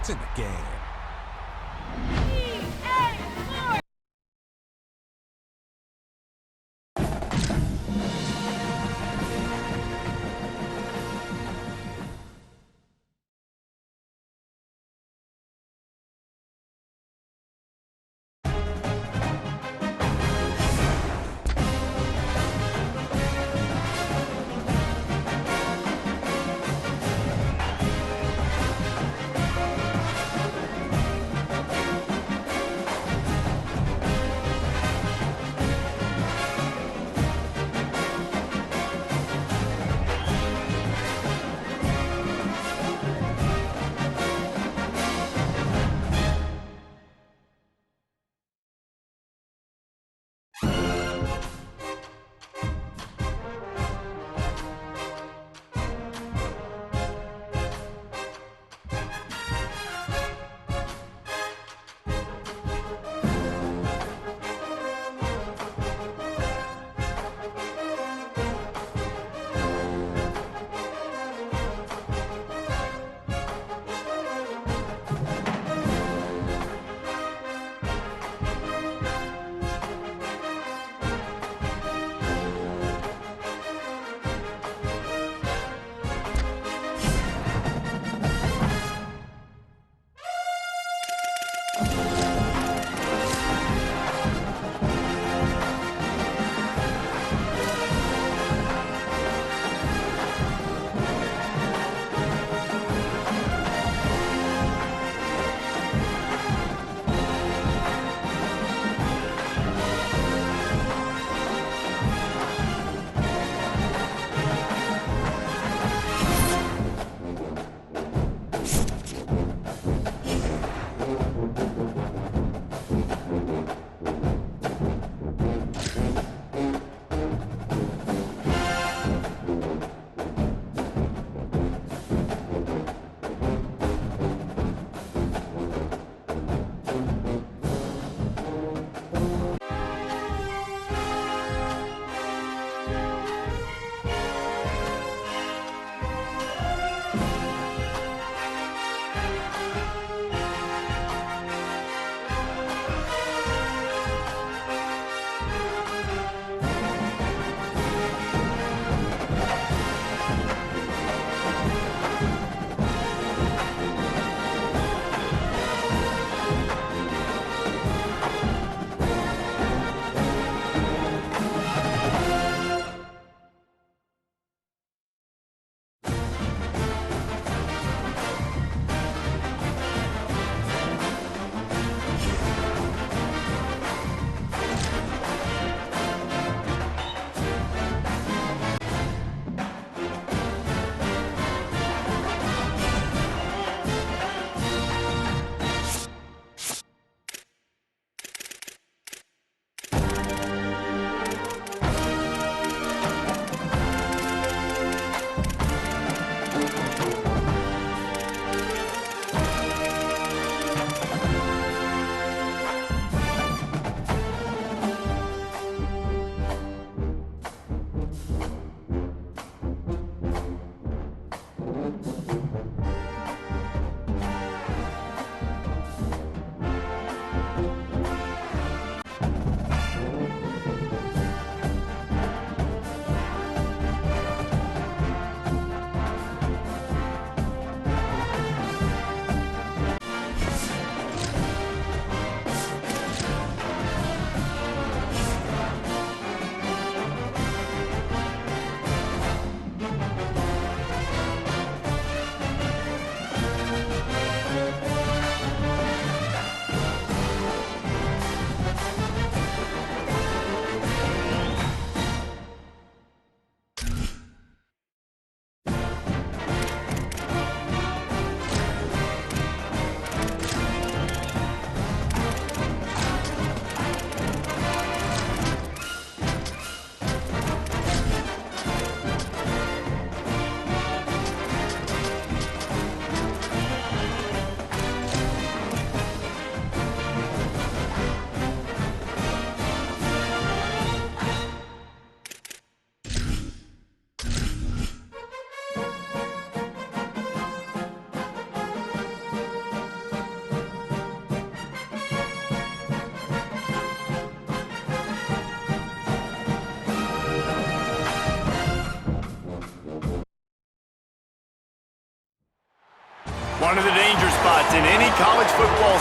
It's in the game.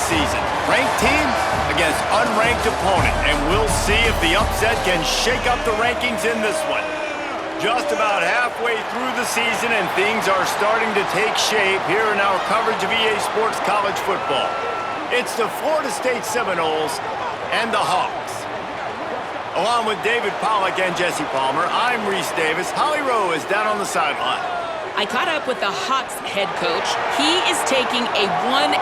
season. Ranked team against unranked opponent, and we'll see if the upset can shake up the rankings in this one. Just about halfway through the season, and things are starting to take shape here in our coverage of EA Sports College football. It's the Florida State Seminoles and the Hawks. Along with David Pollack and Jesse Palmer, I'm Reese Davis. Holly Rowe is down on the sideline. I caught up with the Hawks head coach. He is taking a 1-0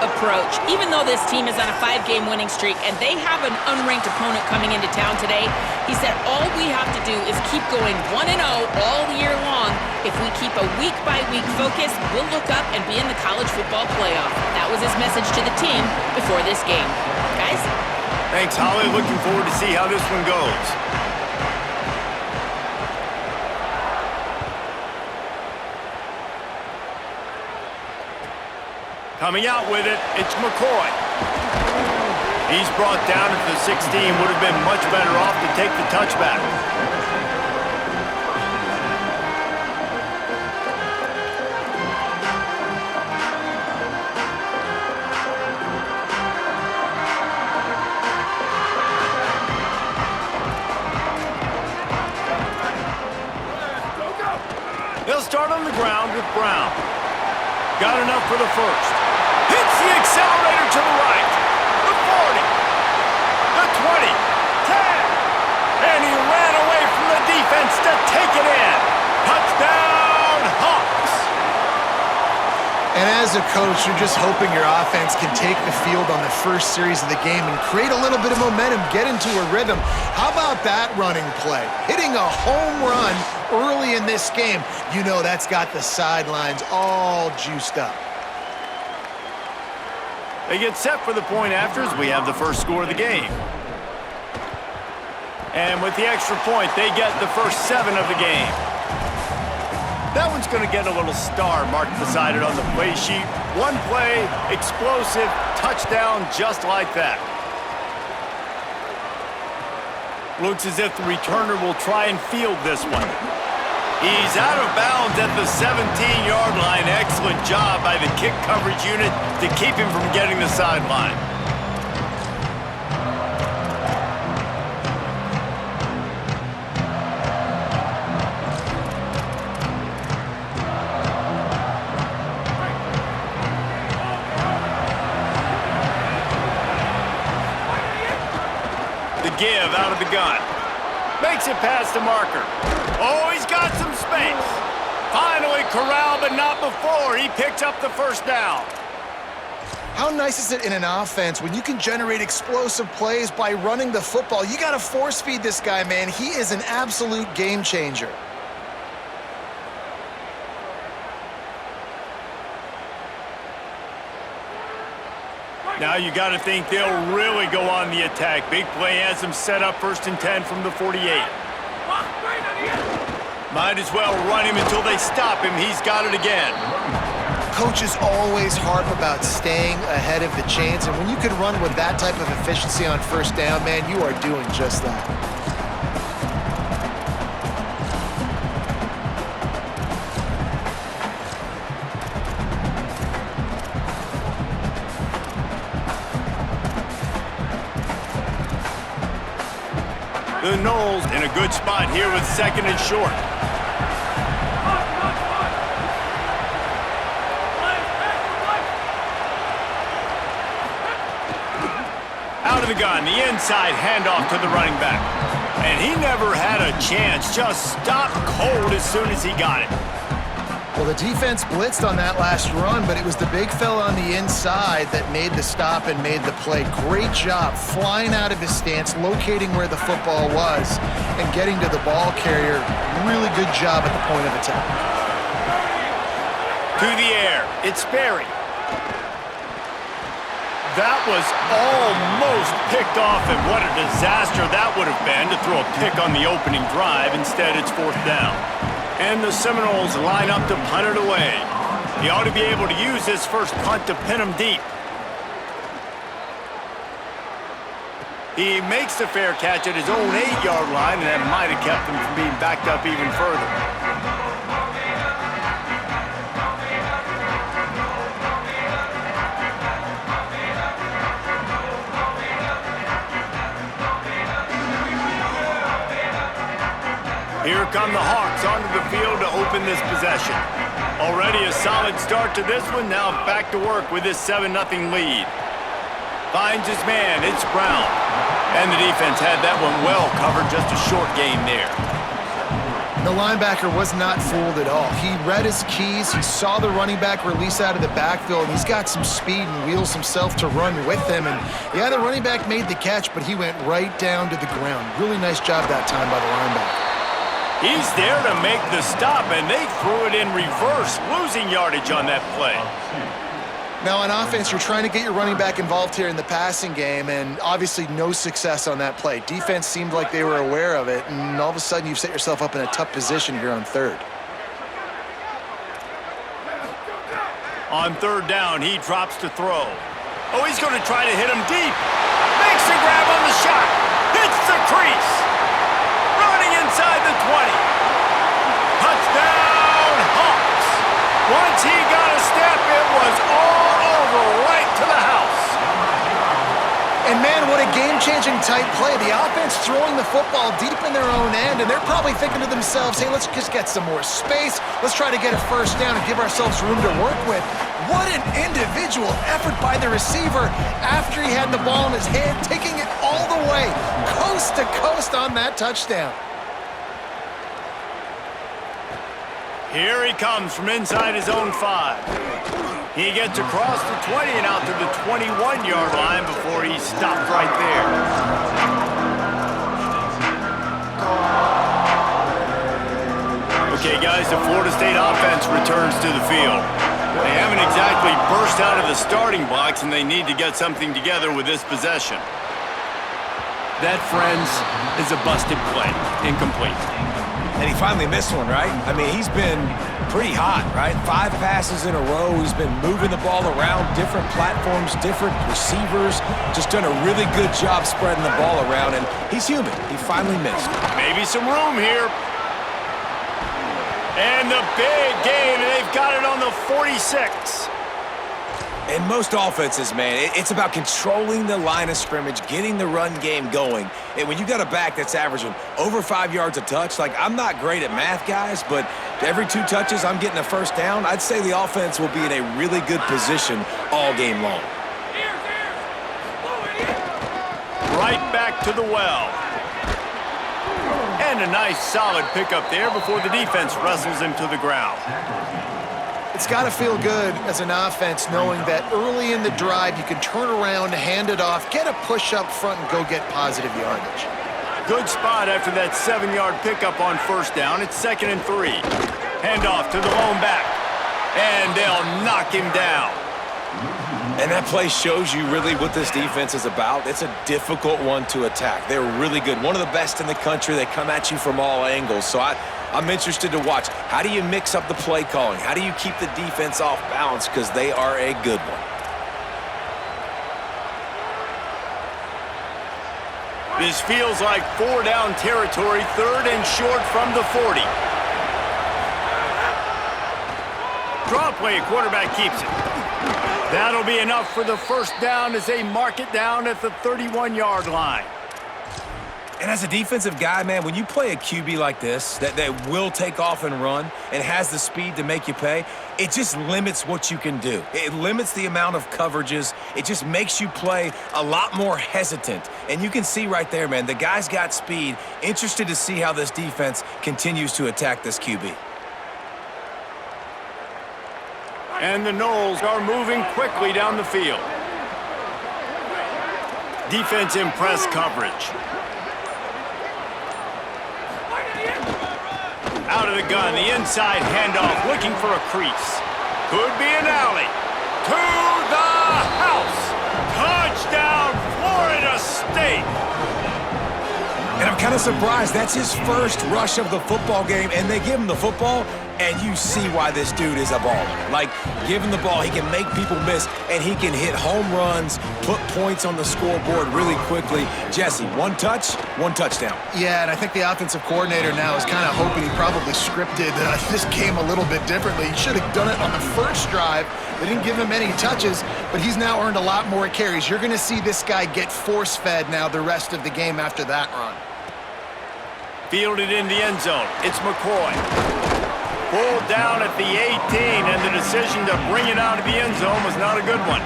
approach, even though this team is on a 5-game winning streak and they have an unranked opponent coming into town today. He said all we have to do is keep going 1-0 all year long. If we keep a week-by-week focus, we'll look up and be in the college football playoff. That was his message to the team before this game. Guys? Thanks, Holly. Looking forward to see how this one goes. Coming out with it, it's McCoy. He's brought down at the 16. Would have been much better off to take the touchback. They'll start on the ground with Brown. Got enough for the first. Hits the accelerator to the right. The 40. The 20. 10. And he ran away from the defense to take it in. Touchdown, Hawks. And as a coach, you're just hoping your offense can take the field on the first series of the game and create a little bit of momentum, get into a rhythm. How about that running play? Hitting a home run early in this game. You know that's got the sidelines all juiced up. They get set for the point afters. We have the first score of the game. And with the extra point, they get the first 7 of the game. That one's going to get a little star marked beside it on the play sheet. One play, explosive, touchdown just like that. Looks as if the returner will try and field this one. He's out of bounds at the 17-yard line. Excellent job by the kick coverage unit to keep him from getting the sideline. The give out of the gun. Makes it past the marker. Oh, he's got some space. Finally corralled, but not before. He picks up the first down. How nice is it in an offense when you can generate explosive plays by running the football? You got to force feed this guy, man. He is an absolute game changer. Now you got to think they'll really go on the attack. Big play has them set up 1st and 10 from the 48. Might as well run him until they stop him. He's got it again. Coaches always harp about staying ahead of the chains, and when you can run with that type of efficiency on first down, man, you are doing just that. The Noles in a good spot here with 2nd and short. Out of the gun, the inside handoff to the running back. And he never had a chance, just stopped cold as soon as he got it. Well, the defense blitzed on that last run, but it was the big fella on the inside that made the stop and made the play. Great job flying out of his stance, locating where the football was, and getting to the ball carrier. Really good job at the point of attack. To the air, it's Sperry. That was almost picked off, and what a disaster that would have been to throw a pick on the opening drive. Instead, it's 4th down. And the Seminoles line up to punt it away. He ought to be able to use this first punt to pin him deep. He makes the fair catch at his own 8-yard line, and that might have kept him from being backed up even further. Here come the Hawks onto the field to open this possession. Already a solid start to this one. Now back to work with this 7-0 lead. Finds his man. It's Brown. And the defense had that one well covered. Just a short gain there. The linebacker was not fooled at all. He read his keys. He saw the running back release out of the backfield. He's got some speed and wheels himself to run with him. And yeah, the running back made the catch, but he went right down to the ground. Really nice job that time by the linebacker. He's there to make the stop, and they threw it in reverse, losing yardage on that play. Now, on offense, you're trying to get your running back involved here in the passing game, and obviously no success on that play. Defense seemed like they were aware of it, and all of a sudden you've set yourself up in a tough position here on third. On third down, he drops to throw. Oh, he's going to try to hit him deep. Makes the grab on the shot. Hits the crease. Running inside the 20. Touchdown, Hawks. Once he got a step, it was all over right to the house. And man, what a game-changing type play. The offense throwing the football deep in their own end, and they're probably thinking to themselves, hey, let's just get some more space. Let's try to get a first down and give ourselves room to work with. What an individual effort by the receiver after he had the ball in his hand, taking it all the way, coast to coast on that touchdown. Here he comes from inside his own 5. He gets across the 20 and out to the 21-yard line before he stopped right there. Okay, guys, the Florida State offense returns to the field. They haven't exactly burst out of the starting blocks, and they need to get something together with this possession. That, friends, is a busted play. Incomplete. And he finally missed one, right? I mean, he's been pretty hot, right? 5 passes in a row. He's been moving the ball around, different platforms, different receivers. Just done a really good job spreading the ball around, and he's human. He finally missed. Maybe some room here. And the big gain, and they've got it on the 46. In most offenses, man, it's about controlling the line of scrimmage, getting the run game going. And when you got a back that's averaging over 5 yards a touch, like, I'm not great at math, guys, but every 2 touches I'm getting a first down, I'd say the offense will be in a really good position all game long. Right back to the well. And a nice solid pickup there before the defense wrestles him to the ground. It's got to feel good as an offense knowing that early in the drive you can turn around, hand it off, get a push up front, and go get positive yardage. Good spot after that 7-yard pickup on first down. It's 2nd and 3. Handoff to the lone back. And they'll knock him down. And that play shows you really what this defense is about. It's a difficult one to attack. They're really good. One of the best in the country. They come at you from all angles. So I'm interested to watch. How do you mix up the play calling? How do you keep the defense off balance? Because they are a good one. This feels like 4-down territory, 3rd and short from the 40. Draw play, quarterback keeps it. That'll be enough for the first down as they mark it down at the 31-yard line. And as a defensive guy, man, when you play a QB like this that will take off and run and has the speed to make you pay, it just limits what you can do. It limits the amount of coverages. It just makes you play a lot more hesitant. And you can see right there, man, the guy's got speed. Interested to see how this defense continues to attack this QB. And the Noles are moving quickly down the field. Defense in press coverage. Out of the gun, the inside handoff, looking for a crease. Could be an alley. To the house. Touchdown, Florida State. And I'm kind of surprised. That's his first rush of the football game, and they give him the football, and you see why this dude is a baller. Like, give him the ball, he can make people miss, and he can hit home runs, put points on the scoreboard really quickly. Jesse, 1 touch, 1 touchdown. Yeah, and I think the offensive coordinator now is kind of hoping he probably scripted this game a little bit differently. He should have done it on the first drive. They didn't give him any touches, but he's now earned a lot more carries. You're going to see this guy get force-fed now the rest of the game after that run. Fielded in the end zone. It's McCoy. Pulled down at the 18, and the decision to bring it out of the end zone was not a good one.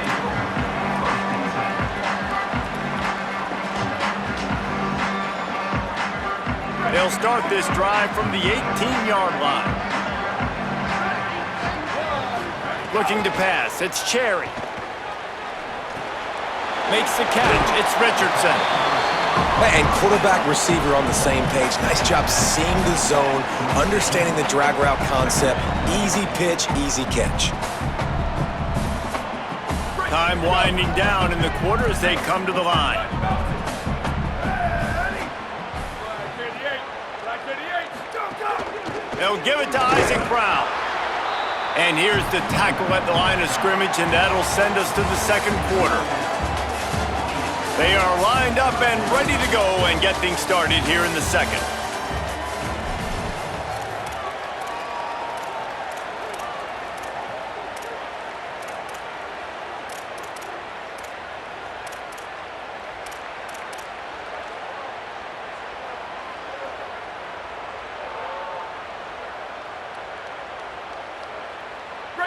They'll start this drive from the 18-yard line. Looking to pass. It's Cherry. Makes the catch. It's Richardson. And quarterback, receiver on the same page. Nice job seeing the zone, understanding the drag route concept. Easy pitch, easy catch. Time winding down in the quarter as they come to the line. They'll give it to Isaac Brown. And here's the tackle at the line of scrimmage, and that'll send us to the second quarter. They are lined up and ready to go and get things started here in the second.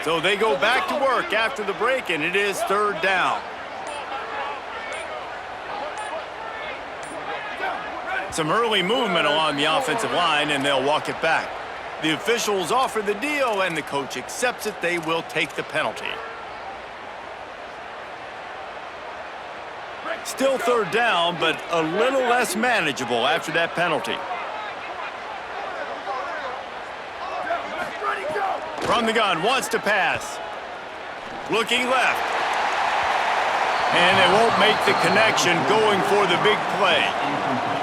So they go back to work after the break, and it is third down. Some early movement along the offensive line, and they'll walk it back. The officials offer the deal, and the coach accepts it. They will take the penalty. Still third down, but a little less manageable after that penalty. From the gun, wants to pass. Looking left. And they won't make the connection, going for the big play.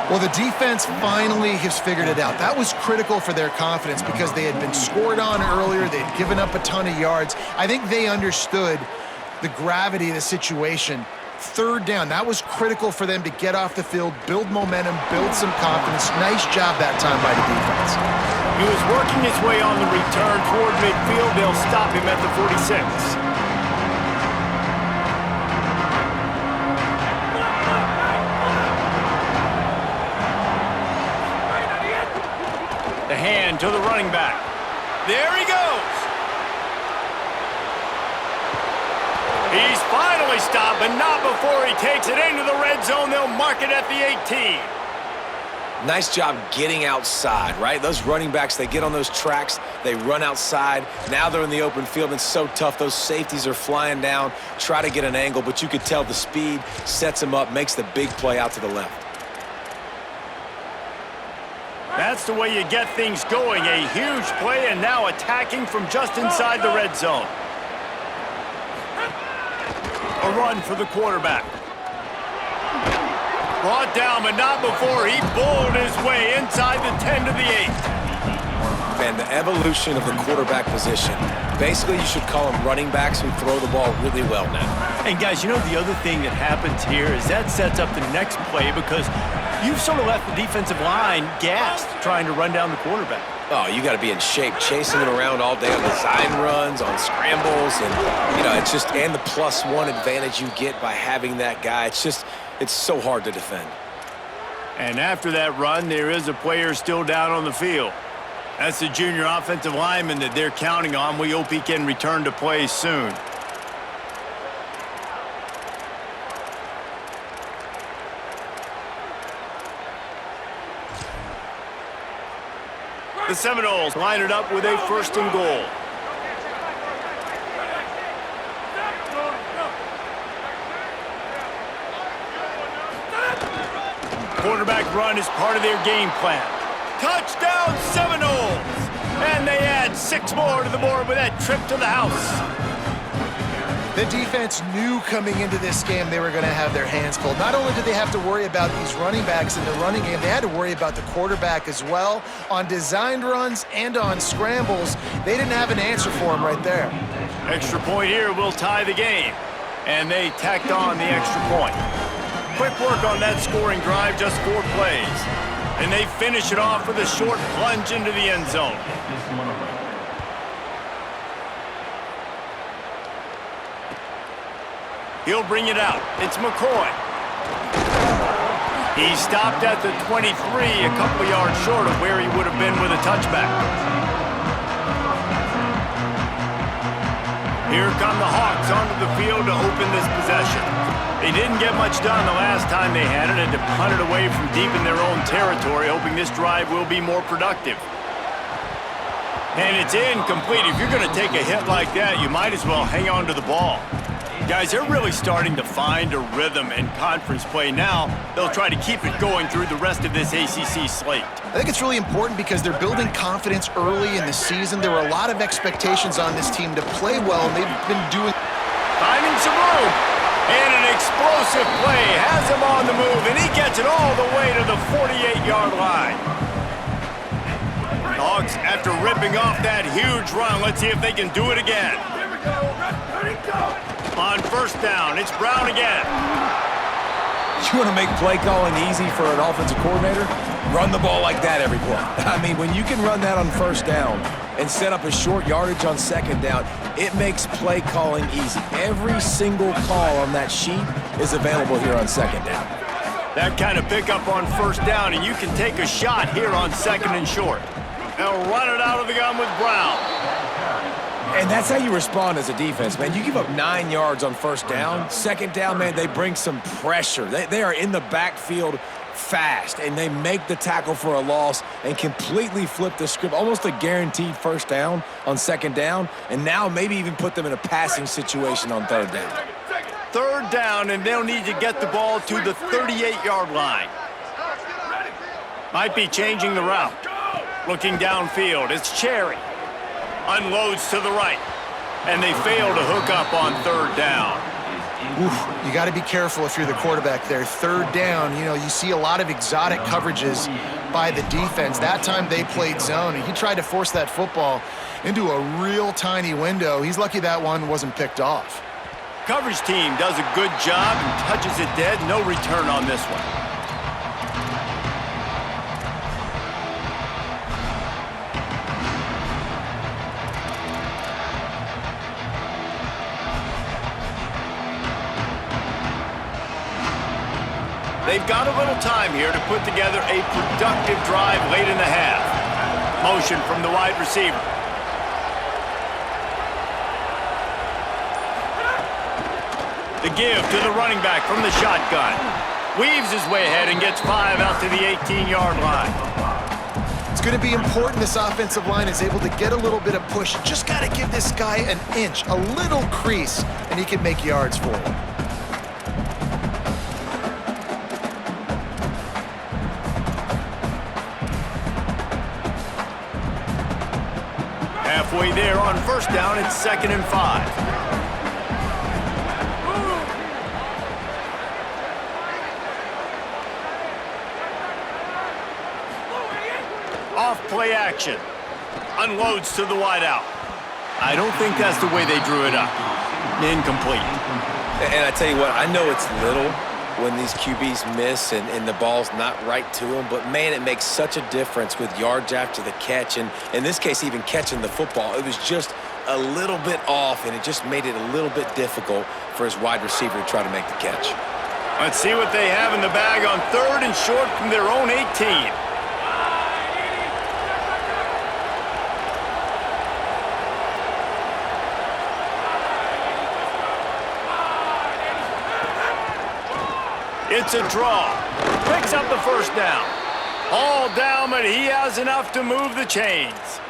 Well, the defense finally has figured it out. That was critical for their confidence because they had been scored on earlier. They had given up a ton of yards. I think they understood the gravity of the situation. Third down, that was critical for them to get off the field, build momentum, build some confidence. Nice job that time by the defense. He was working his way on the return toward midfield. They'll stop him at the 46. The hand to the running back. There he goes. He's finally stopped, but not before he takes it into the red zone. They'll mark it at the 18. Nice job getting outside, right? Those running backs, they get on those tracks, they run outside. Now they're in the open field. It's so tough. Those safeties are flying down, try to get an angle, but you could tell the speed sets them up, makes the big play out to the left. That's the way you get things going. A huge play, and now attacking from just inside the red zone. A run for the quarterback. Brought down, but not before he bowled his way inside the 10 to the 8. Man, the evolution of the quarterback position. Basically, you should call them running backs who throw the ball really well now. And guys, you know the other thing that happens here is that sets up the next play because you've sort of left the defensive line gassed trying to run down the quarterback. Oh, you got to be in shape, chasing him around all day on design runs, on scrambles, and, you know, it's just, and the +1 advantage you get by having that guy. It's so hard to defend. And after that run, there is a player still down on the field. That's the junior offensive lineman that they're counting on. We hope he can return to play soon. The Seminoles line it up with a 1st and goal. Quarterback run is part of their game plan. Touchdown Seminoles! And they add 6 more to the board with that trip to the house. The defense knew coming into this game they were going to have their hands full. Not only did they have to worry about these running backs in the running game, they had to worry about the quarterback as well. On designed runs and on scrambles, they didn't have an answer for him right there. Extra point here will tie the game. And they tacked on the extra point. Quick work on that scoring drive, just 4 plays. And they finish it off with a short plunge into the end zone. He'll bring it out. It's McCoy. He stopped at the 23, a couple of yards short of where he would have been with a touchback. Here come the Hawks onto the field to open this possession. They didn't get much done the last time they had it and to punt it away from deep in their own territory, hoping this drive will be more productive. And it's incomplete. If you're going to take a hit like that, you might as well hang on to the ball. Guys, they're really starting to find a rhythm in conference play now. They'll try to keep it going through the rest of this ACC slate. I think it's really important because they're building confidence early in the season. There were a lot of expectations on this team to play well, and they've been doing... Finding some room. And an explosive play has him on the move, and he gets it all the way to the 48-yard line. The Hawks, after ripping off that huge run, let's see if they can do it again. Here we go. Ready, go. On first down, it's Brown again. You want to make play calling easy for an offensive coordinator? Run the ball like that every play. I mean, when you can run that on first down and set up a short yardage on second down, it makes play calling easy. Every single call on that sheet is available here on second down. That kind of pickup on first down, and you can take a shot here on second and short. They'll run it out of the gun with Brown. And that's how you respond as a defense, man. You give up 9 yards on first down. Second down, man, they bring some pressure. They are in the backfield fast, and they make the tackle for a loss and completely flip the script. Almost a guaranteed first down on second down, and now maybe even put them in a passing situation on third down. Third down, and they'll need to get the ball to the 38-yard line. Might be changing the route. Looking downfield, it's Cherry. Unloads to the right, and they fail to hook up on third down. Oof, you got to be careful if you're the quarterback there. Third down, you see a lot of exotic coverages by the defense. That time they played zone, and he tried to force that football into a real tiny window. He's lucky that one wasn't picked off. Coverage team does a good job and touches it dead. No return on this one. They've got a little time here to put together a productive drive late in the half. Motion from the wide receiver. The give to the running back from the shotgun. Weaves his way ahead and gets 5 out to the 18-yard line. It's going to be important this offensive line is able to get a little bit of push. Just got to give this guy an inch, a little crease, and he can make yards for him. Halfway there on first down, it's 2nd and 5. Off play action. Unloads to the wideout. I don't think that's the way they drew it up. Incomplete. And I tell you what, I know it's little when these QBs miss and the ball's not right to them, but man, it makes such a difference with yards after the catch, and in this case, even catching the football. It was just a little bit off, and it just made it a little bit difficult for his wide receiver to try to make the catch. Let's see what they have in the bag on 3rd and short from their own 18. It's a draw. Picks up the first down. All down, but he has enough to move the chains.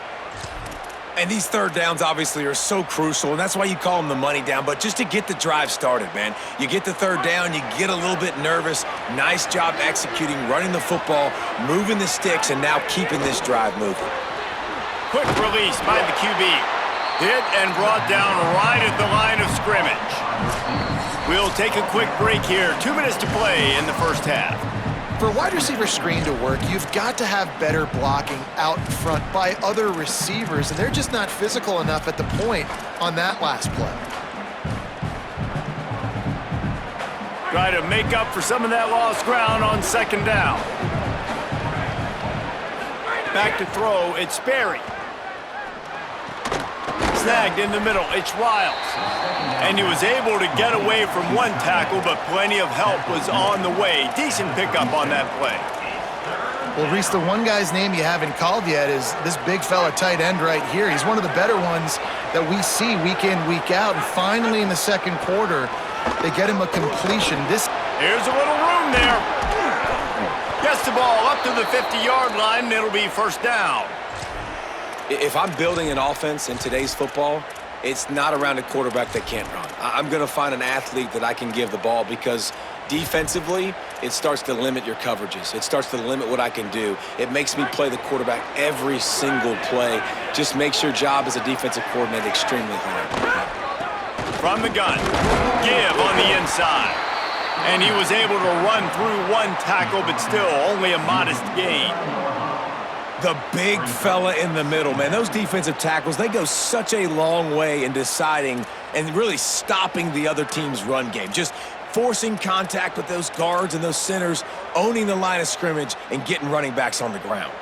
And these third downs obviously are so crucial, and that's why you call them the money down. But just to get the drive started, man, you get the third down, you get a little bit nervous. Nice job executing, running the football, moving the sticks, and now keeping this drive moving. Quick release by the QB. Hit and brought down right at the line of scrimmage. We'll take a quick break here. 2 minutes to play in the first half. For a wide receiver screen to work, you've got to have better blocking out front by other receivers, and they're just not physical enough at the point on that last play. Try to make up for some of that lost ground on 2nd down. Back to throw, it's Sperry. snagged in the middle. It's Riles. And he was able to get away from one tackle, but plenty of help was on the way. Decent pickup on that play. Well, Reese, the one guy's name you haven't called yet is this big fella tight end right here. He's one of the better ones that we see week in, week out. And finally in the second quarter, they get him a completion. Here's a little room there. Gets the ball up to the 50-yard line, and it'll be first down. If I'm building an offense in today's football, it's not around a quarterback that can't run. I'm going to find an athlete that I can give the ball because defensively, it starts to limit your coverages. It starts to limit what I can do. It makes me play the quarterback every single play. Just makes your job as a defensive coordinator extremely hard. From the gun, give on the inside. And he was able to run through one tackle, but still only a modest gain. The big fella in the middle, man. Those defensive tackles, they go such a long way in deciding and really stopping the other team's run game. Just forcing contact with those guards and those centers, owning the line of scrimmage, and getting running backs on the ground.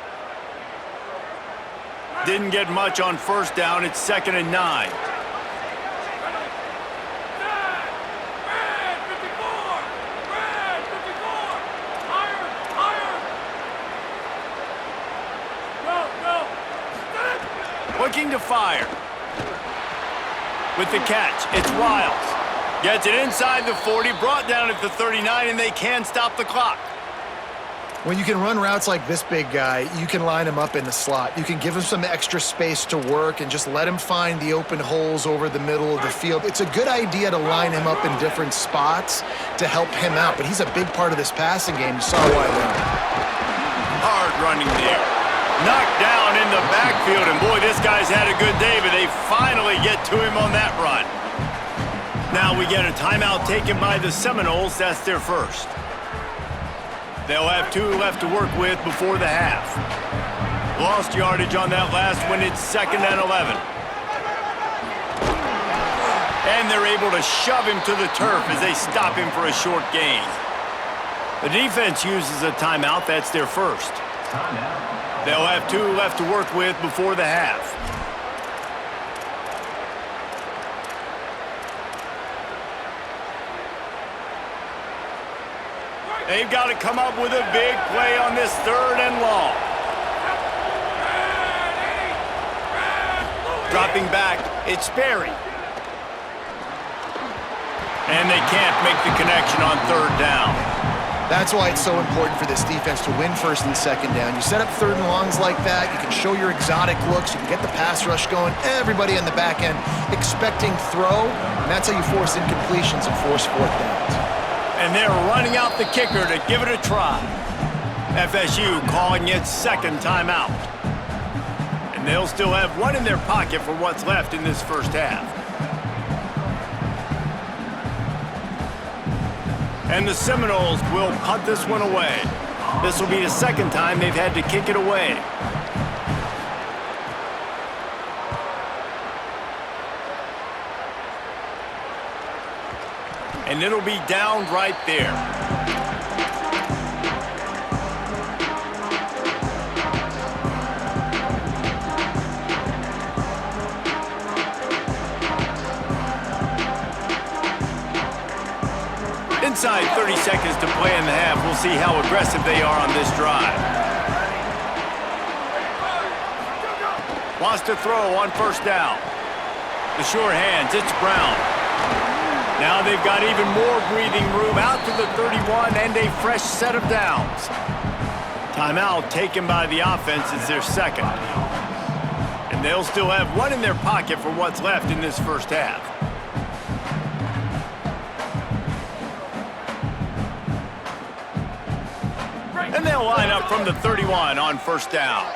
Didn't get much on first down. It's 2nd and 9. Looking to fire. With the catch, it's Riles. Gets it inside the 40, brought down at the 39, and they can stop the clock. When you can run routes like this big guy, you can line him up in the slot. You can give him some extra space to work and just let him find the open holes over the middle of the field. It's a good idea to line him up in different spots to help him out, but he's a big part of this passing game. You saw why there. Hard running there. Knocked down in the backfield, and boy, this guy's had a good day, but they finally get to him on that run. Now we get a timeout taken by the Seminoles. That's their first. They'll have 2 left to work with before the half. Lost yardage on that last one. It's 2nd and 11. And they're able to shove him to the turf as they stop him for a short gain. The defense uses a timeout. That's their first. They'll have 2 left to work with before the half. They've got to come up with a big play on this 3rd and long. Dropping back, it's Sperry. And they can't make the connection on 3rd down. That's why it's so important for this defense to win 1st and 2nd down. You set up 3rd and longs like that, you can show your exotic looks, you can get the pass rush going, everybody on the back end expecting throw, and that's how you force incompletions and force 4th downs. And they're running out the kicker to give it a try. FSU calling its 2nd timeout. And they'll still have 1 in their pocket for what's left in this first half. And the Seminoles will punt this one away. This will be the 2nd time they've had to kick it away. And it'll be down right there. Inside 30 seconds to play in the half. We'll see how aggressive they are on this drive. Wants to throw on 1st down. The sure hands, it's Brown. Now they've got even more breathing room out to the 31 and a fresh set of downs. Timeout taken by the offense is their 2nd. And they'll still have 1 in their pocket for what's left in this first half. And they'll line up from the 31 on 1st down.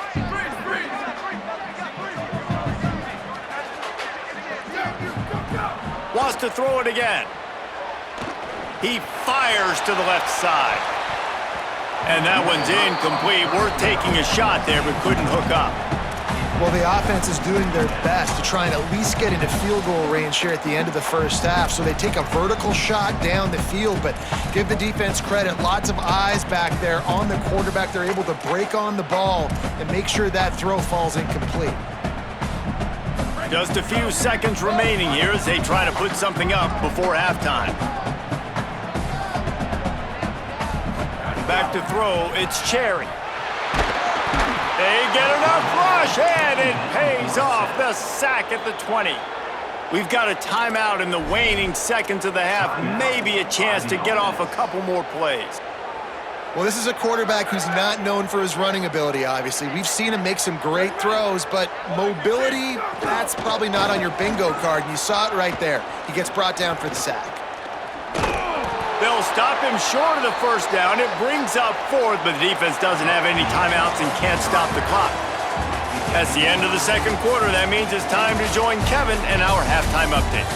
Wants to throw it again. He fires to the left side. And that one's incomplete. Worth taking a shot there, but couldn't hook up. Well, the offense is doing their best to try and at least get into field goal range here at the end of the first half. So they take a vertical shot down the field, but give the defense credit. Lots of eyes back there on the quarterback. They're able to break on the ball and make sure that throw falls incomplete. Just a few seconds remaining here as they try to put something up before halftime. Back to throw, it's Cherry. They get enough rush, and it pays off. The sack at the 20. We've got a timeout in the waning seconds of the half. Maybe a chance to get off a couple more plays. Well, this is a quarterback who's not known for his running ability, obviously. We've seen him make some great throws, but mobility, that's probably not on your bingo card, and you saw it right there. He gets brought down for the sack. They'll stop him short of the first down. It brings up fourth, but the defense doesn't have any timeouts and can't stop the clock. That's the end of the second quarter. That means it's time to join Kevin and our halftime update.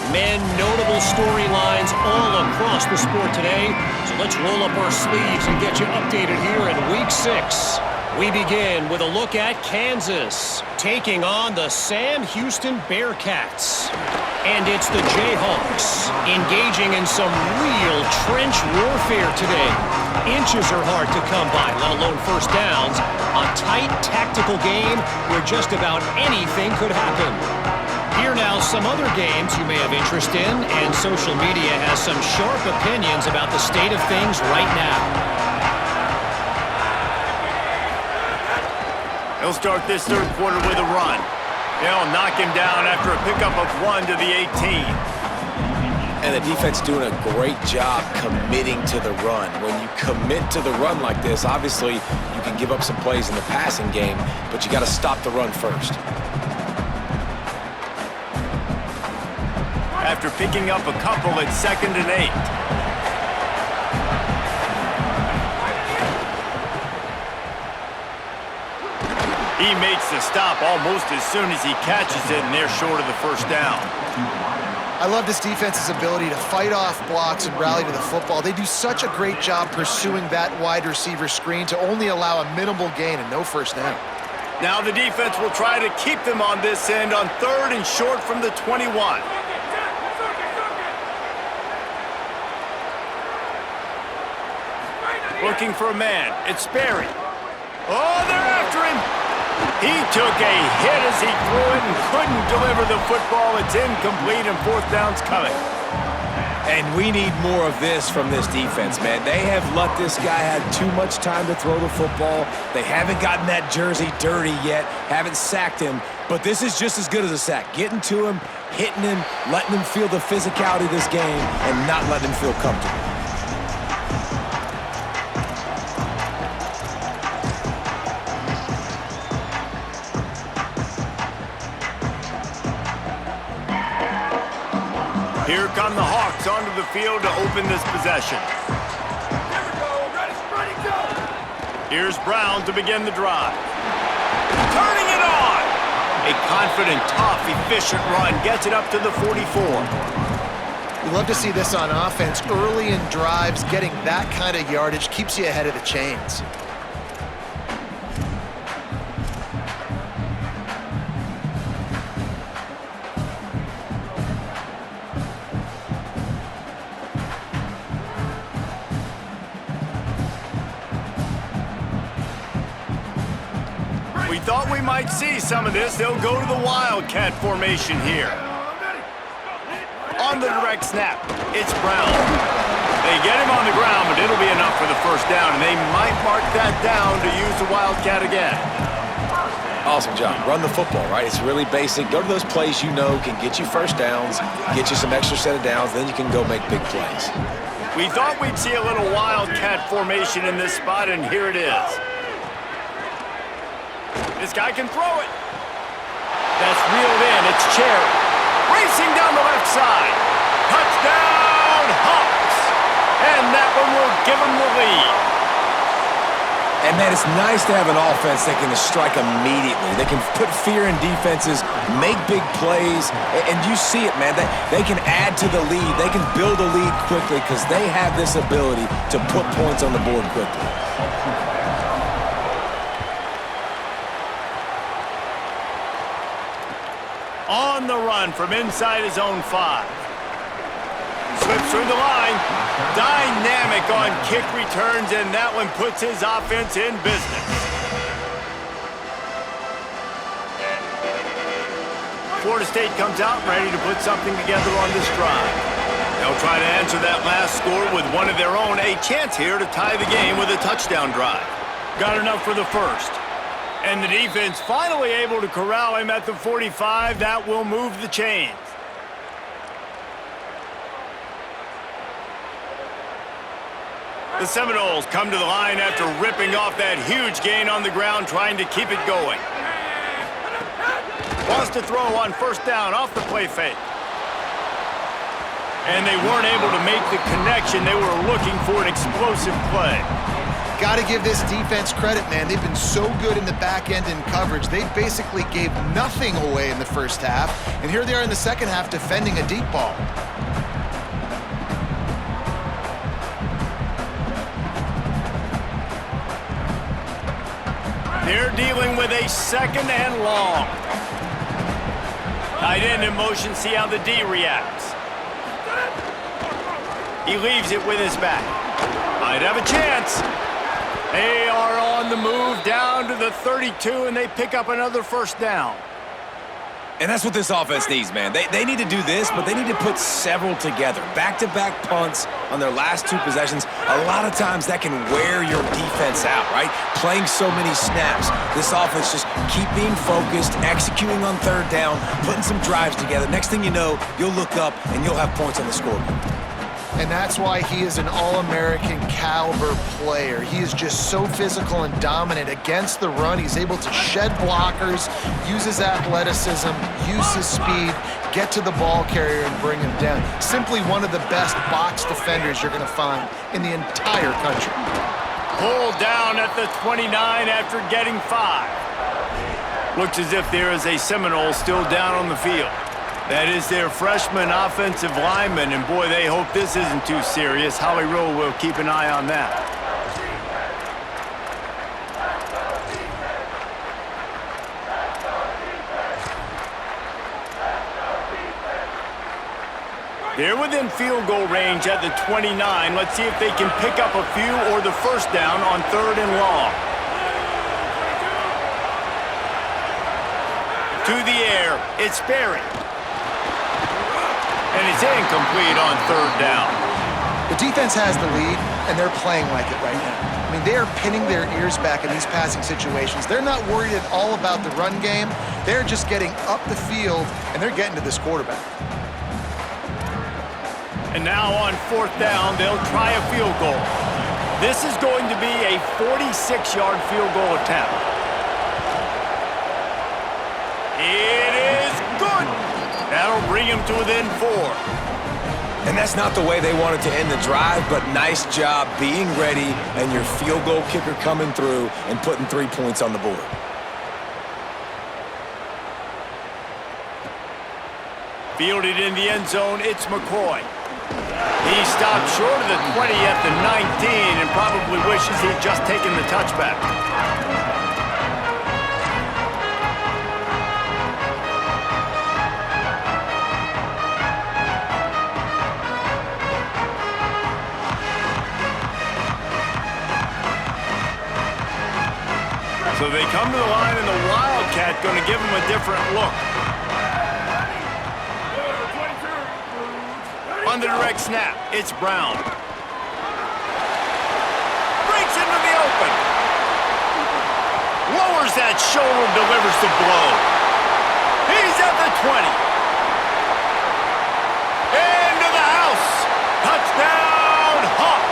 Men, notable storylines all across the sport today. So let's roll up our sleeves and get you updated here in Week 6. We begin with a look at Kansas taking on the Sam Houston Bearcats. And it's the Jayhawks engaging in some real trench warfare today. Inches are hard to come by, let alone first downs. A tight tactical game where just about anything could happen. Here now some other games you may have interest in, and social media has some sharp opinions about the state of things right now. He'll start this third quarter with a run. They'll knock him down after a pickup of 1 to the 18. And the defense doing a great job committing to the run. When you commit to the run like this, obviously you can give up some plays in the passing game, but you got to stop the run first. After picking up a couple, it's 2nd and 8. He makes the stop almost as soon as he catches it, and they're short of the first down. I love this defense's ability to fight off blocks and rally to the football. They do such a great job pursuing that wide receiver screen to only allow a minimal gain and no first down. Now the defense will try to keep them on this end on 3rd and short from the 21. Looking for a man. It's Sperry. Oh, they're after him. He took a hit as he threw it and couldn't deliver the football. It's incomplete and 4th down's coming. And we need more of this from this defense, man. They have let this guy have too much time to throw the football. They haven't gotten that jersey dirty yet, haven't sacked him. But this is just as good as a sack. Getting to him, hitting him, letting him feel the physicality of this game, and not letting him feel comfortable. Here come the Hawks onto the field to open this possession. Here's Brown to begin the drive. Turning it on! A confident, tough, efficient run gets it up to the 44. We love to see this on offense. Early in drives, getting that kind of yardage keeps you ahead of the chains. We thought we might see some of this. They'll go to the Wildcat formation here. On the direct snap, it's Brown. They get him on the ground, but it'll be enough for the first down, and they might mark that down to use the Wildcat again. Awesome job. Run the football, right? It's really basic. Go to those plays you know can get you first downs, get you some extra set of downs, then you can go make big plays. We thought we'd see a little Wildcat formation in this spot, and here it is. This guy can throw it. That's reeled in. It's Cherry. Racing down the left side. Touchdown, Hawks. And that one will give them the lead. And, man, it's nice to have an offense that can strike immediately. They can put fear in defenses, make big plays, and you see it, man. They can add to the lead. They can build a lead quickly because they have this ability to put points on the board quickly. On the run from inside his own 5. Slips through the line. Dynamic on kick returns, and that one puts his offense in business. 4 Florida State comes out ready to put something together on this drive. They'll try to answer that last score with one of their own, a chance here to tie the game with a touchdown drive. Got enough for the first. And the defense finally able to corral him at the 45. That will move the chains. The Seminoles come to the line after ripping off that huge gain on the ground, trying to keep it going. Wants to throw on first down off the play fake. And they weren't able to make the connection. They were looking for an explosive play. Got to give this defense credit, man. They've been so good in the back end in coverage. They basically gave nothing away in the first half. And here they are in the second half defending a deep ball. They're dealing with a second and long. Tight end in motion, see how the D reacts. He leaves it with his back. Might have a chance. They are on the move down to the 32, and they pick up another first down. And that's what this offense needs, man. They need to do this, but they need to put several together. Back-to-back punts on their last two possessions. A lot of times that can wear your defense out, right? Playing so many snaps. This offense just keep being focused, executing on third down, putting some drives together. Next thing you know, you'll look up and you'll have points on the scoreboard. And that's why he is an All-American caliber player. He is just so physical and dominant against the run. He's able to shed blockers, use his athleticism, use his speed, get to the ball carrier and bring him down. Simply one of the best box defenders you're going to find in the entire country. Pulled down at the 29 after getting 5. Looks as if there is a Seminole still down on the field. That is their freshman offensive lineman, and boy, they hope this isn't too serious. Holly Rowe will keep an eye on that. They're within field goal range at the 29. Let's see if they can pick up a few or the first down on third and long. To the air, it's Sperry. And it's incomplete on third down. The defense has the lead, and they're playing like it right now. I mean, they are pinning their ears back in these passing situations. They're not worried at all about the run game. They're just getting up the field, and they're getting to this quarterback. And now on fourth down, they'll try a field goal. This is going to be a 46-yard field goal attempt. It is good. That'll bring him to within 4. And that's not the way they wanted to end the drive, but nice job being ready and your field goal kicker coming through and putting 3 points on the board. Fielded in the end zone, it's McCoy. He stopped short of the 20 at the 19 and probably wishes he'd just taken the touchback. So they come to the line, and the Wildcat going to give him a different look. On the direct snap, it's Brown. Breaks into the open. Lowers that shoulder, delivers the blow. He's at the 20. Into the house. Touchdown, Hawks.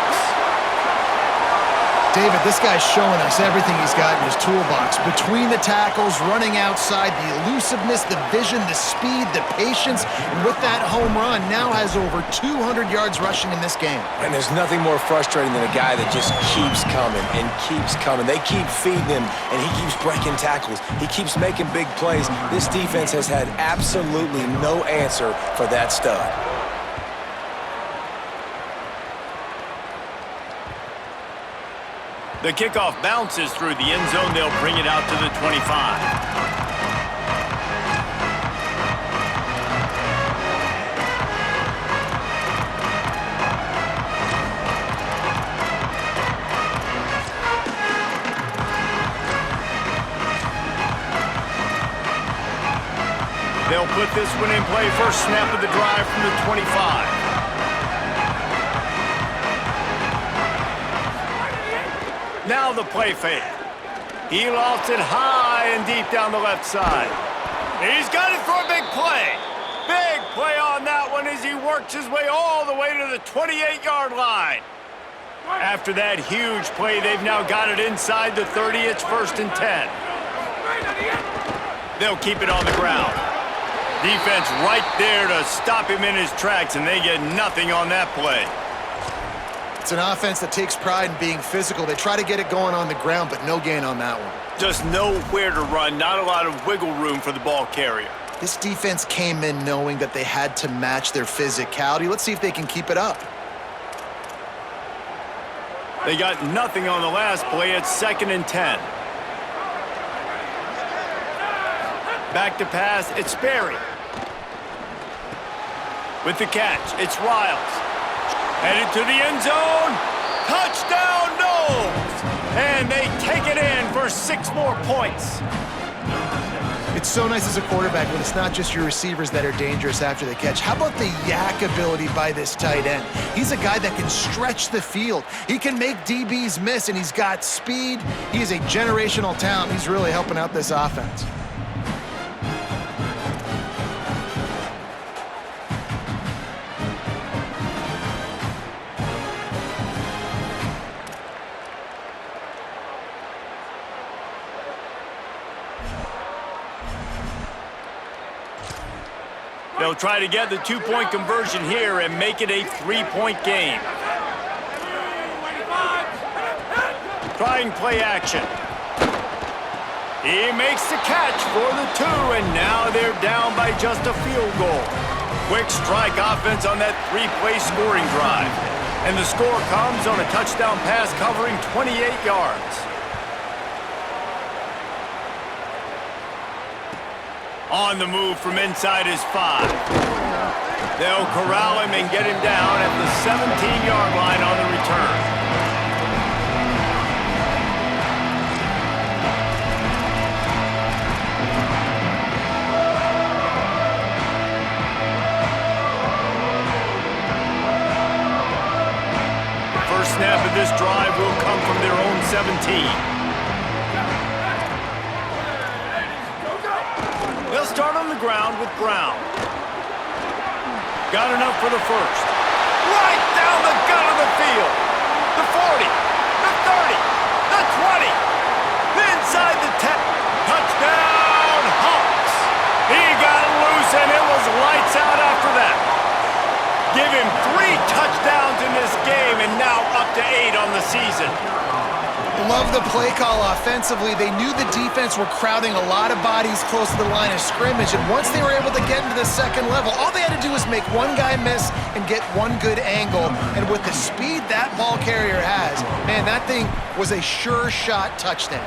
David, this guy's showing us everything he's got in his toolbox. Between the tackles, running outside, the elusiveness, the vision, the speed, the patience, and with that home run, now has over 200 yards rushing in this game. And there's nothing more frustrating than a guy that just keeps coming and keeps coming. They keep feeding him, and he keeps breaking tackles. He keeps making big plays. This defense has had absolutely no answer for that stud. The kickoff bounces through the end zone. They'll bring it out to the 25. They'll put this one in play. First snap of the drive from the 25. Now the play fake. He lofts it high and deep down the left side. He's got it for a big play. Big play on that one as he works his way all the way to the 28-yard line. After that huge play, they've now got it inside the 30. It's 1st and 10. They'll keep it on the ground. Defense right there to stop him in his tracks, and they get nothing on that play. It's an offense that takes pride in being physical. They try to get it going on the ground, but no gain on that one. Just nowhere to run, not a lot of wiggle room for the ball carrier. This defense came in knowing that they had to match their physicality. Let's see if they can keep it up. They got nothing on the last play. It's 2nd and 10. Back to pass, it's Sperry. With the catch, it's Riles. Headed to the end zone. Touchdown, Knowles! And they take it in for 6 more points. It's so nice as a quarterback when it's not just your receivers that are dangerous after the catch. How about the yak ability by this tight end? He's a guy that can stretch the field. He can make DBs miss, and he's got speed. He is a generational talent. He's really helping out this offense. They'll try to get the 2-point conversion here and make it a 3-point game. Trying play action. He makes the catch for the 2, and now they're down by just a field goal. Quick strike offense on that 3-play scoring drive. And the score comes on a touchdown pass covering 28 yards. On the move from inside his 5. They'll corral him and get him down at the 17-yard line on the return. First snap of this drive will come from their own 17. They'll start on the ground with Brown. Got enough for the first. Right down the gut of the field. The 40, the 30, the 20, inside the 10. Touchdown, Hawks. He got loose, and it was lights out after that. Give him 3 touchdowns in this game, and now up to 8 on the season. Love the play call offensively. They knew the defense were crowding a lot of bodies close to the line of scrimmage, and once they were able to get into the second level, all they had to do was make one guy miss and get one good angle. And with the speed that ball carrier has, man, that thing was a sure shot touchdown.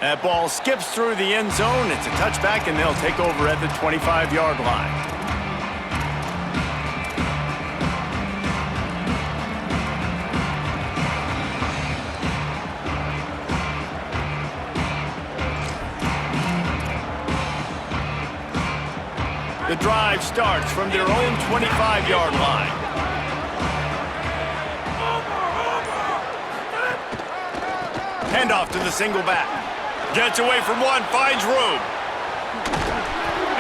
That ball skips through the end zone. It's a touchback, and they'll take over at the 25-yard line. The drive starts from their own 25-yard line. Handoff to the single back. Gets away from one, finds room.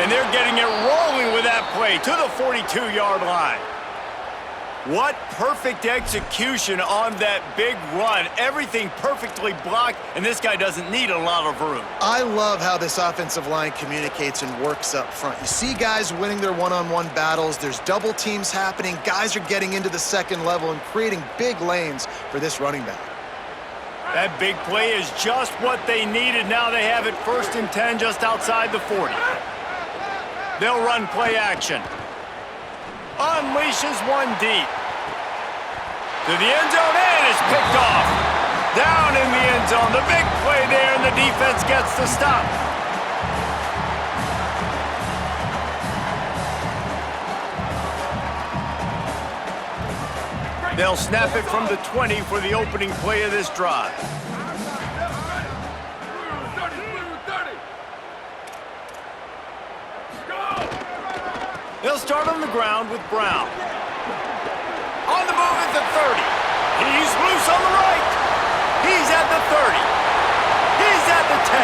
And they're getting it rolling with that play to the 42-yard line. What perfect execution on that big run. Everything perfectly blocked, and this guy doesn't need a lot of room. I love how this offensive line communicates and works up front. You see guys winning their one-on-one battles. There's double teams happening. Guys are getting into the second level and creating big lanes for this running back. That big play is just what they needed. Now they have it 1st and 10 just outside the 40. They'll run play action. Unleashes one deep. To the end zone, and it's picked off. Down in the end zone. The big play there, and the defense gets the stop. They'll snap it from the 20 for the opening play of this drive. They'll start on the ground with Brown. On the move at the 30. He's loose on the right. He's at the 30. He's at the 10.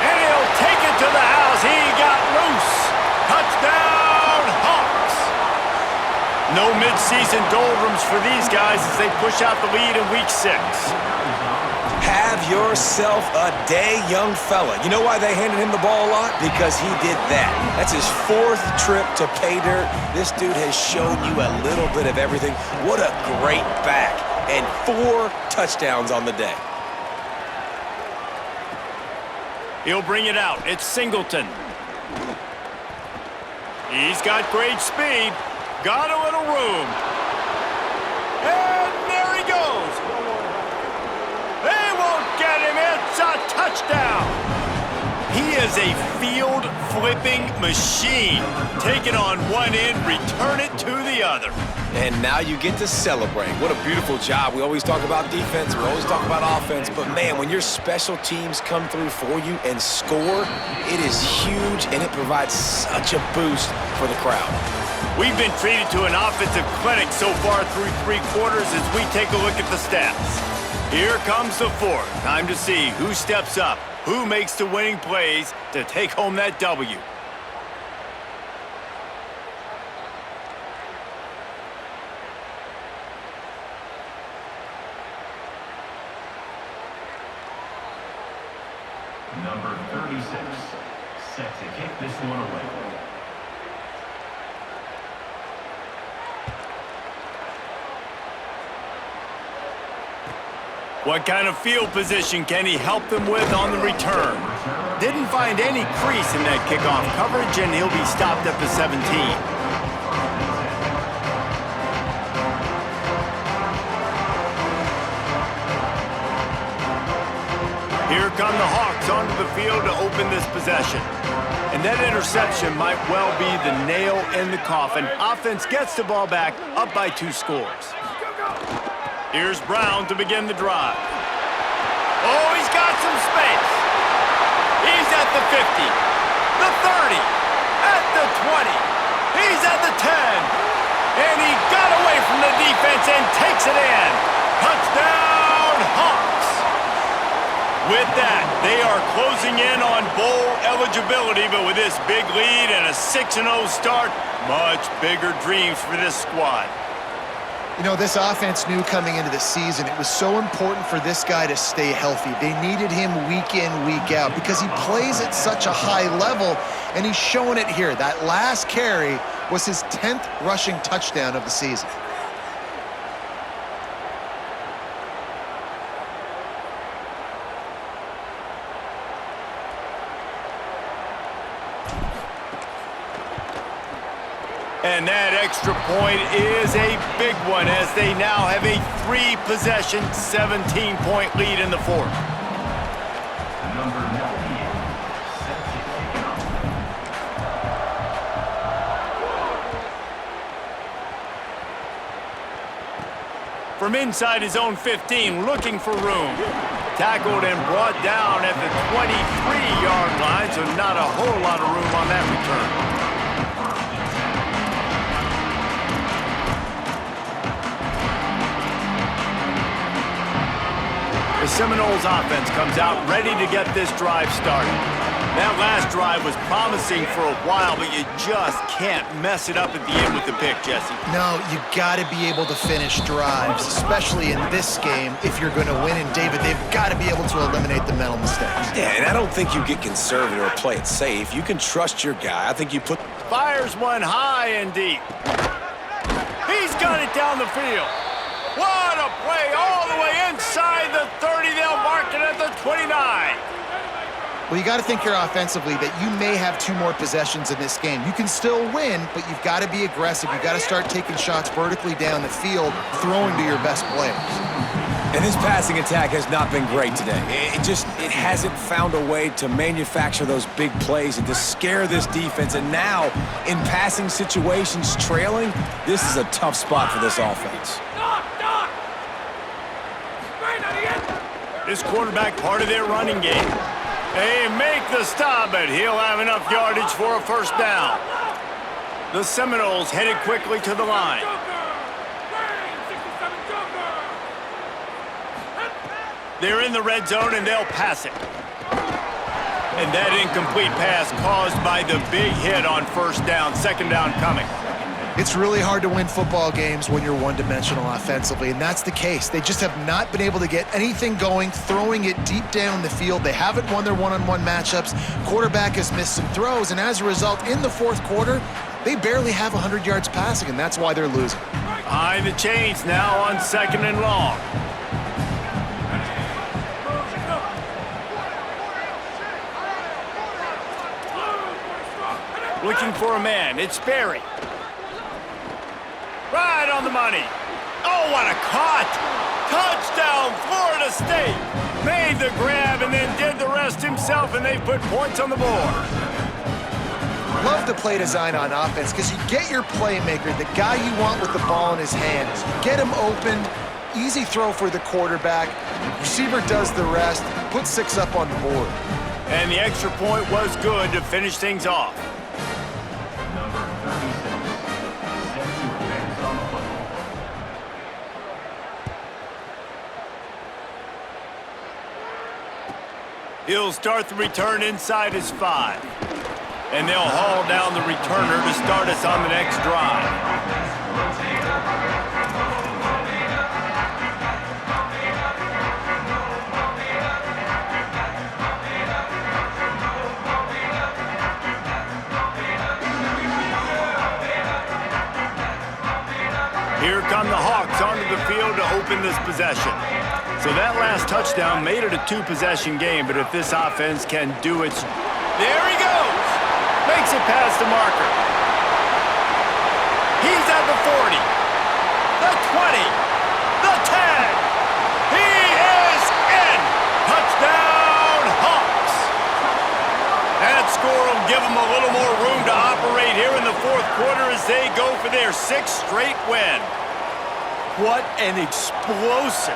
And he'll take it to the house. He got loose. Touchdown, Hawks. No midseason doldrums for these guys as they push out the lead in Week 6. Have yourself a day, young fella. You know why they handed him the ball a lot? Because he did that. That's his 4th trip to pay dirt. This dude has shown you a little bit of everything. What a great back. And 4 touchdowns on the day. He'll bring it out. It's Singleton. He's got great speed. Got a little room. And there he goes. They won't get him. It's a touchdown. He is a field-flipping machine. Take it on one end, return it to the other. And now you get to celebrate. What a beautiful job. We always talk about defense. We always talk about offense. But, man, when your special teams come through for you and score, it is huge, and it provides such a boost for the crowd. We've been treated to an offensive clinic so far through 3 quarters as we take a look at the stats. Here comes the 4th. Time to see who steps up, who makes the winning plays to take home that W. Number 36, set to kick this one away. What kind of field position can he help them with on the return? Didn't find any crease in that kickoff coverage, and he'll be stopped at the 17. Here come the Hawks onto the field to open this possession. And that interception might well be the nail in the coffin. Offense gets the ball back, up by 2 scores. Here's Brown to begin the drive. Oh, he's got some space. He's at the 50, the 30, at the 20. He's at the 10. And he got away from the defense and takes it in. Touchdown, Hawks. With that, they are closing in on bowl eligibility, but with this big lead and a 6-0 start, much bigger dreams for this squad. You know, this offense knew coming into the season it was so important for this guy to stay healthy. They needed him week in, week out because he plays at such a high level, and he's showing it here. That last carry was his 10th rushing touchdown of the season. And that extra point is a big one as they now have a 3-possession, 17-point lead in the 4th. Number 98, set to kick it off. From inside his own 15, looking for room. Tackled and brought down at the 23-yard line, so not a whole lot of room on that return. The Seminoles offense comes out ready to get this drive started. That last drive was promising for a while, but you just can't mess it up at the end with the pick, Jesse. No, you got to be able to finish drives, especially in this game if you're going to win. And David, they've got to be able to eliminate the mental mistakes. Yeah, and I don't think you get conservative or play it safe. You can trust your guy. I think you put... Fires one high and deep. He's got it down the field. What a play all the way inside the 30. They'll mark it at the 29. Well, you got to think here offensively that you may have 2 more possessions in this game. You can still win, but you've got to be aggressive. You've got to start taking shots vertically down the field, throwing to your best players. And this passing attack has not been great today. It hasn't found a way to manufacture those big plays and to scare this defense. And now, in passing situations, trailing, this is a tough spot for this offense. This quarterback part of their running game. They make the stop, but he'll have enough yardage for a first down. The Seminoles headed quickly to the line. They're in the red zone, and they'll pass it. And that incomplete pass caused by the big hit on first down. Second down coming. It's really hard to win football games when you're one-dimensional offensively, and that's the case. They just have not been able to get anything going, throwing it deep down the field. They haven't won their one-on-one matchups. Quarterback has missed some throws, and as a result, in the fourth quarter, they barely have 100 yards passing, and that's why they're losing. Behind the chains now on second and long. Looking for a man. It's Berry. Right on the money. Oh, what a caught. Touchdown, Florida State. Made the grab and then did the rest himself, and they put points on the board. Love the play design on offense because you get your playmaker, the guy you want with the ball in his hands. You get him open, easy throw for the quarterback. Receiver does the rest, put 6 up on the board. And the extra point was good to finish things off. Number 36, set to advance on the football. He'll start the return inside his 5. And they'll haul down the returner to start us on the next drive. Here come the Hawks onto the field to open this possession. So that last touchdown made it a 2-possession game, but if this offense can do its... There he goes! Makes it past the marker. He's at the 40, the 20, the 10. He is in! Touchdown, Hawks! That score will give them a little more room to operate here in the fourth quarter as they go for their 6th straight win. What an explosive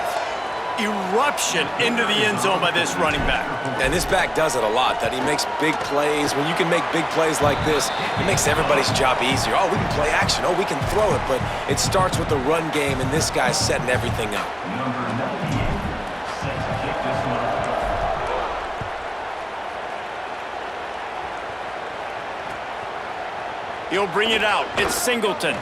eruption into the end zone by this running back. And this back does it a lot, that he makes big plays. When you can make big plays like this, it makes everybody's job easier. Oh, we can play action. Oh, we can throw it. But it starts with the run game, and this guy's setting everything up. Number 98, set to kick this one off. He'll bring it out. It's Singleton.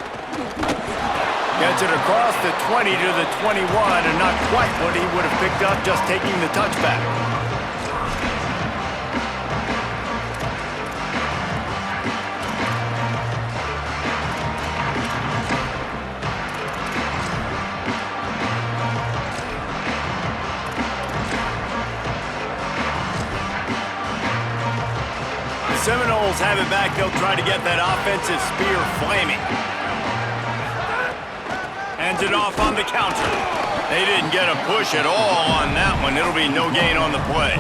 Gets it across the 20 to the 21, and not quite what he would have picked up just taking the touchback. The Seminoles have it back. They'll try to get that offensive spear flaming. Hands it off on the counter. They didn't get a push at all on that one. It'll be no gain on the play.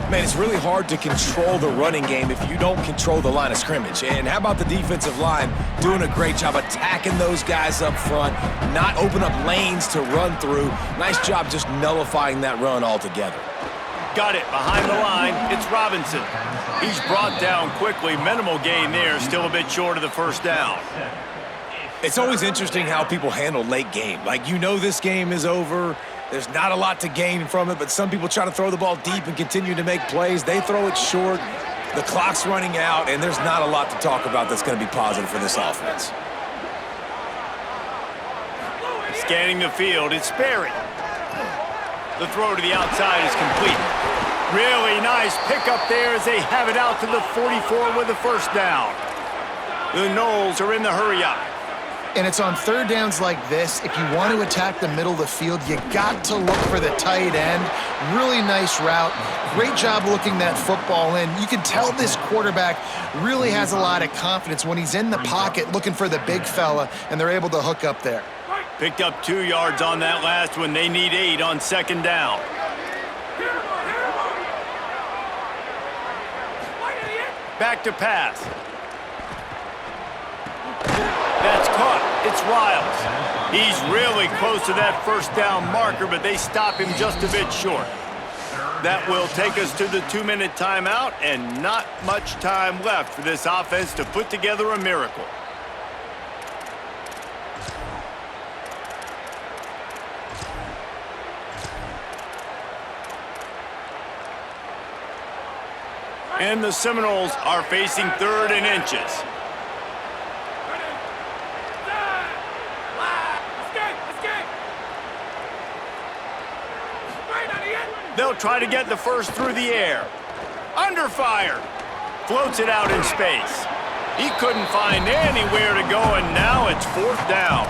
Man, it's really hard to control the running game if you don't control the line of scrimmage. And how about the defensive line doing a great job attacking those guys up front, not open up lanes to run through. Nice job just nullifying that run altogether. Got it behind the line. It's Robinson. He's brought down quickly. Minimal gain there. Still a bit short of the first down. It's always interesting how people handle late game. Like, you know this game is over. There's not a lot to gain from it, but some people try to throw the ball deep and continue to make plays. They throw it short. The clock's running out, and there's not a lot to talk about that's going to be positive for this offense. Scanning the field, it's Berry. The throw to the outside is complete. Really nice pickup there as they have it out to the 44 with the first down. The Noles are in the hurry-up. And it's on third downs like this. If you want to attack the middle of the field, you got to look for the tight end. Really nice route. Great job looking that football in. You can tell this quarterback really has a lot of confidence when he's in the pocket looking for the big fella, and they're able to hook up there. Picked up 2 yards on that last one. They need 8 on second down. Back to pass. That's caught. It's Riles. He's really close to that first down marker, but they stop him just a bit short. That will take us to the 2-minute timeout, and not much time left for this offense to put together a miracle. And the Seminoles are facing 3rd and inches. They'll try to get the first through the air. Under fire. Floats it out in space. He couldn't find anywhere to go, and now it's 4th down.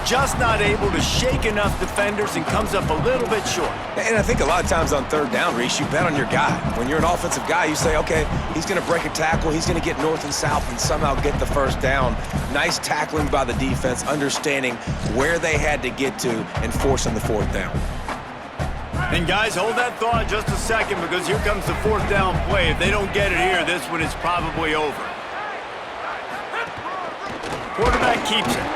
Just not able to shake enough defenders and comes up a little bit short. And I think a lot of times on 3rd down, Reese, you bet on your guy. When you're an offensive guy, you say, okay, he's going to break a tackle, he's going to get north and south and somehow get the first down. Nice tackling by the defense, understanding where they had to get to and forcing the 4th down. And guys, hold that thought just a second, because here comes the 4th down play. If they don't get it here, this one is probably over. Quarterback keeps it.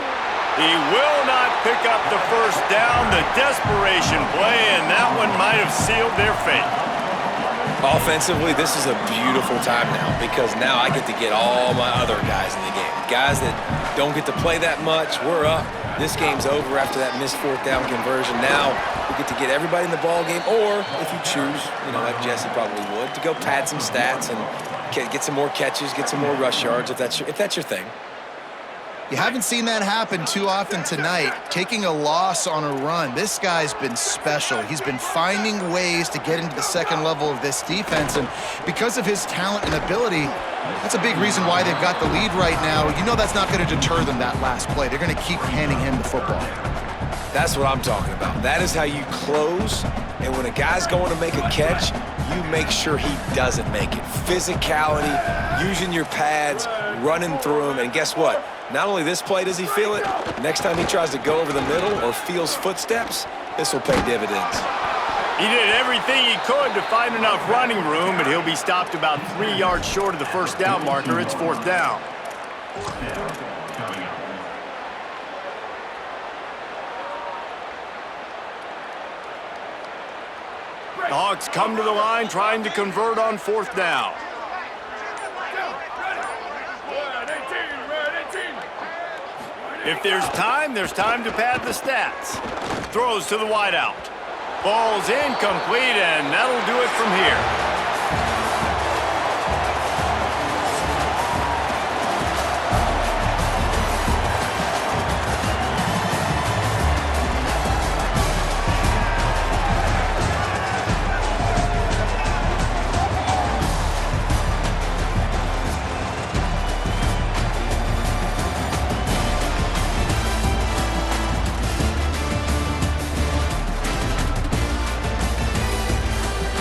He will not pick up the first down. The desperation play, and that one might have sealed their fate. Offensively, this is a beautiful time now, because now I get to get all my other guys in the game. Guys that don't get to play that much, we're up. This game's over after that missed 4th down conversion. Now we get to get everybody in the ball game, or if you choose, like Jesse probably would, to go pad some stats and get some more catches, get some more rush yards if that's your thing. You haven't seen that happen too often tonight, taking a loss on a run. This guy's been special. He's been finding ways to get into the second level of this defense, and because of his talent and ability, that's a big reason why they've got the lead right now. You know that's not going to deter them, that last play. They're going to keep handing him the football. That's what I'm talking about. That is how you close, and when a guy's going to make a catch, you make sure he doesn't make it. Physicality, using your pads, running through him, and guess what? Not only this play does he feel it, next time he tries to go over the middle or feels footsteps, this will pay dividends. He did everything he could to find enough running room, but he'll be stopped about 3 yards short of the first down marker. It's 4th down. 4th down coming up. The Hawks come to the line trying to convert on 4th down. If there's time to pad the stats. Throws to the wideout. Ball's incomplete, and that'll do it from here.